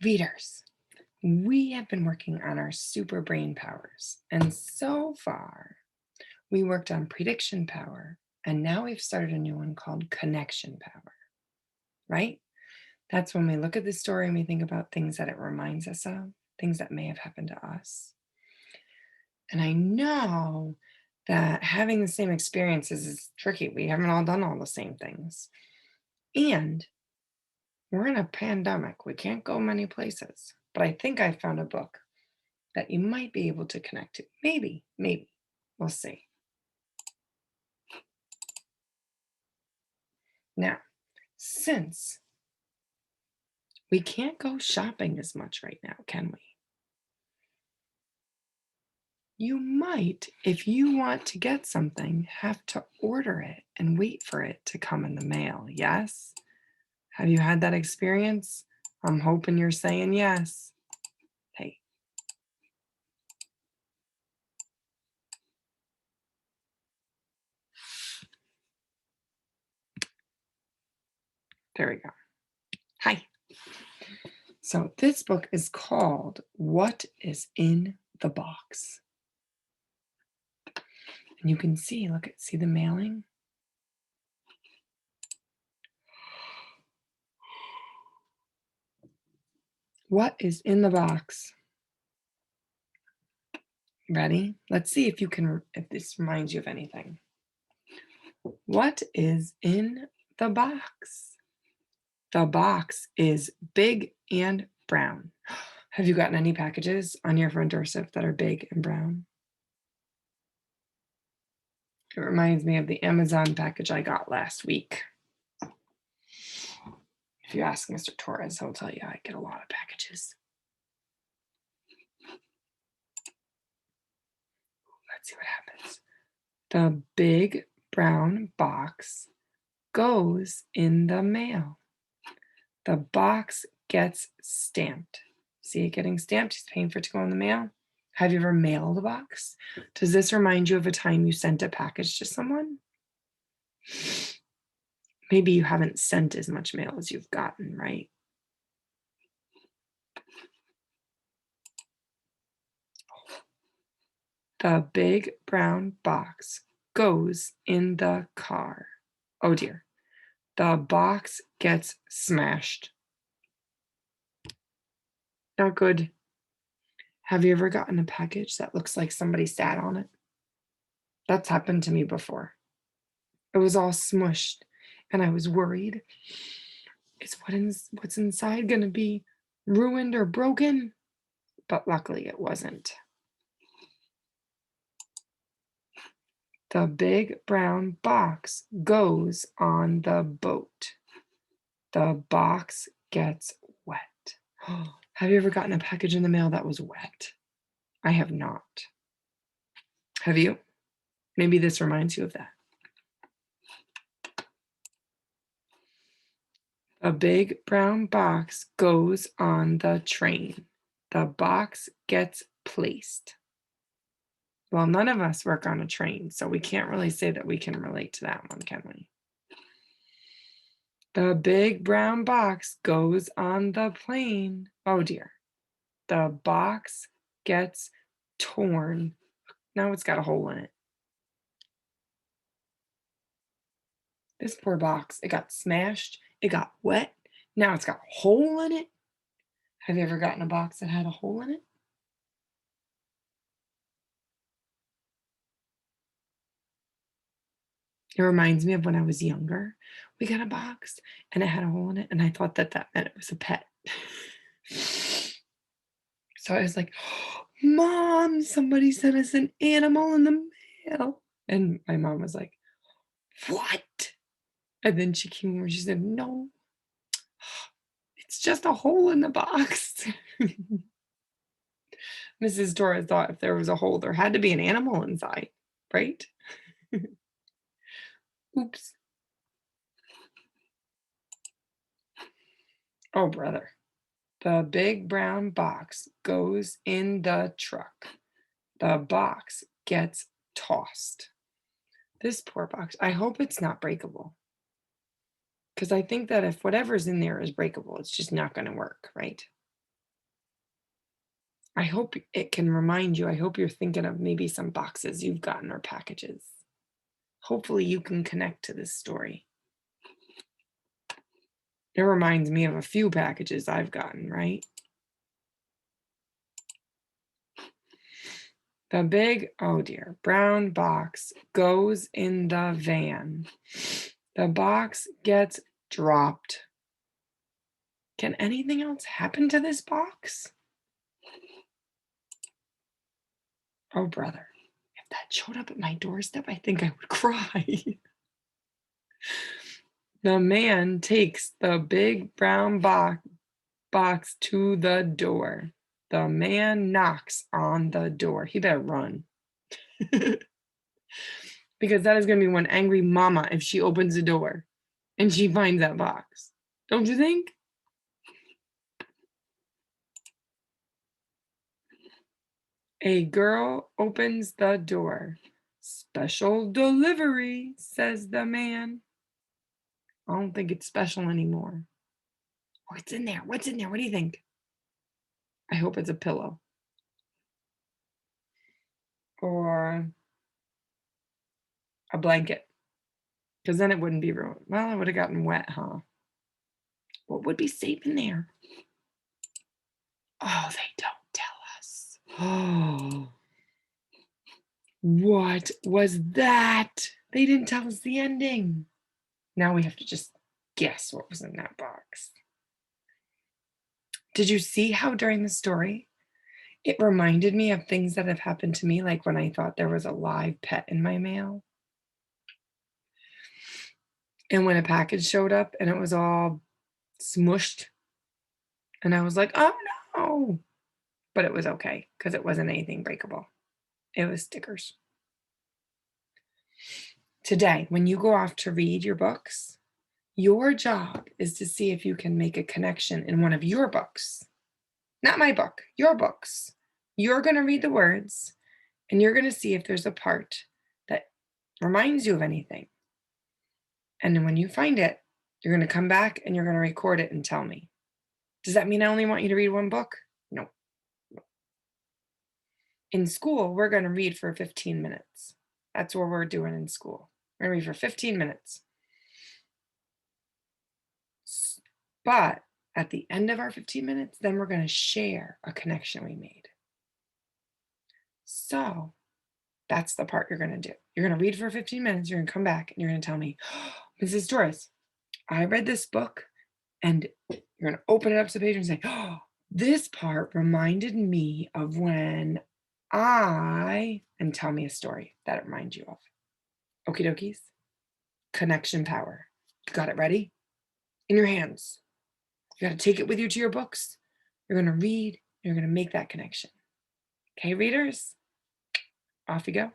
Readers, we have been working on our super brain powers, and so far we worked on prediction power, and now we've started a new one called connection power, right? That's when we look at the story and we think about things that it reminds us of, things that may have happened to us. And I know that having the same experiences is tricky. We haven't all done all the same things. And we're in a pandemic. We can't go many places. But I think I found a book that you might be able to connect to. Maybe. We'll see. Now, since we can't go shopping as much right now, can we? You might, if you want to get something, have to order it and wait for it to come in the mail. Yes? Have you had that experience? I'm hoping you're saying yes. Hey, there we go. Hi. So this book is called What is in the Box? And you can see, see the mailing? What is in the box? Ready? Let's see if if this reminds you of anything. What is in the box? The box is big and brown. Have you gotten any packages on your front doorstep that are big and brown? It reminds me of the Amazon package I got last week. If you ask Mr. Torres, he'll tell you I get a lot of packages. Let's see what happens. The big brown box goes in the mail. The box gets stamped. See it getting stamped? He's paying for it to go in the mail. Have you ever mailed a box? Does this remind you of a time you sent a package to someone? Maybe you haven't sent as much mail as you've gotten, right? The big brown box goes in the car. Oh dear. The box gets smashed. Not good. Have you ever gotten a package that looks like somebody sat on it? That's happened to me before. It was all smushed, and I was worried. Is what's inside going to be ruined or broken? But luckily it wasn't. The big brown box goes on the boat. The box gets wet. Have you ever gotten a package in the mail that was wet? I have not. Have you? Maybe this reminds you of that. A big brown box goes on the train. The box gets placed. Well, none of us work on a train, so we can't really say that we can relate to that one, can we? The big brown box goes on the plane. Oh dear. The box gets torn. Now it's got a hole in it. This poor box, it got smashed, it got wet, now it's got a hole in it. Have you ever gotten a box that had a hole in it? It reminds me of when I was younger. We got a box and it had a hole in it, and I thought that that meant it was a pet. So I was like, Mom, somebody sent us an animal in the mail. And my mom was like, What? And then she came over and she said, No, it's just a hole in the box. Mrs. Torres thought if there was a hole, there had to be an animal inside, right? Oops. Oh, brother. The big brown box goes in the truck. The box gets tossed. This poor box, I hope it's not breakable. Because I think that if whatever's in there is breakable, it's just not going to work, right? I hope it can remind you. I hope you're thinking of maybe some boxes you've gotten or packages. Hopefully, you can connect to this story. It reminds me of a few packages I've gotten, right? The big, oh dear, brown box goes in the van. The box gets dropped. Can anything else happen to this box? Oh, brother, if that showed up at my doorstep, I think I would cry. The man takes the big brown box to the door. The man knocks on the door. He better run. Because that is going to be one angry mama if she opens the door and she finds that box. Don't you think? A girl opens the door. Special delivery, says the man. I don't think it's special anymore. What's in there? What's in there? What do you think? I hope it's a pillow. Or a blanket. Because then it wouldn't be ruined. Well, it would have gotten wet, huh? What would be safe in there? Oh, they don't tell us. Oh, what was that? They didn't tell us the ending. Now we have to just guess what was in that box. Did you see how during the story it reminded me of things that have happened to me, like when I thought there was a live pet in my mail? And when a package showed up and it was all smushed, and I was like, oh no. But it was okay because it wasn't anything breakable. It was stickers. Today, when you go off to read your books, your job is to see if you can make a connection in one of your books. Not my book, your books. You're going to read the words and you're going to see if there's a part that reminds you of anything. And then when you find it, you're going to come back and you're going to record it and tell me. Does that mean I only want you to read one book? No. In school, we're going to read for 15 minutes. That's what we're doing in school. We're going to read for 15 minutes. But at the end of our 15 minutes, then we're going to share a connection we made. So that's the part you're going to do. You're going to read for 15 minutes. You're going to come back and you're going to tell me, oh, Mrs. Doris, I read this book, and you're going to open it up to the page and say, oh, this part reminded me of when and tell me a story that it reminds you of. Okie dokies. Connection power. You got it ready? In your hands. You got to take it with you to your books. You're going to read. You're going to make that connection. Okay, readers? Off you go.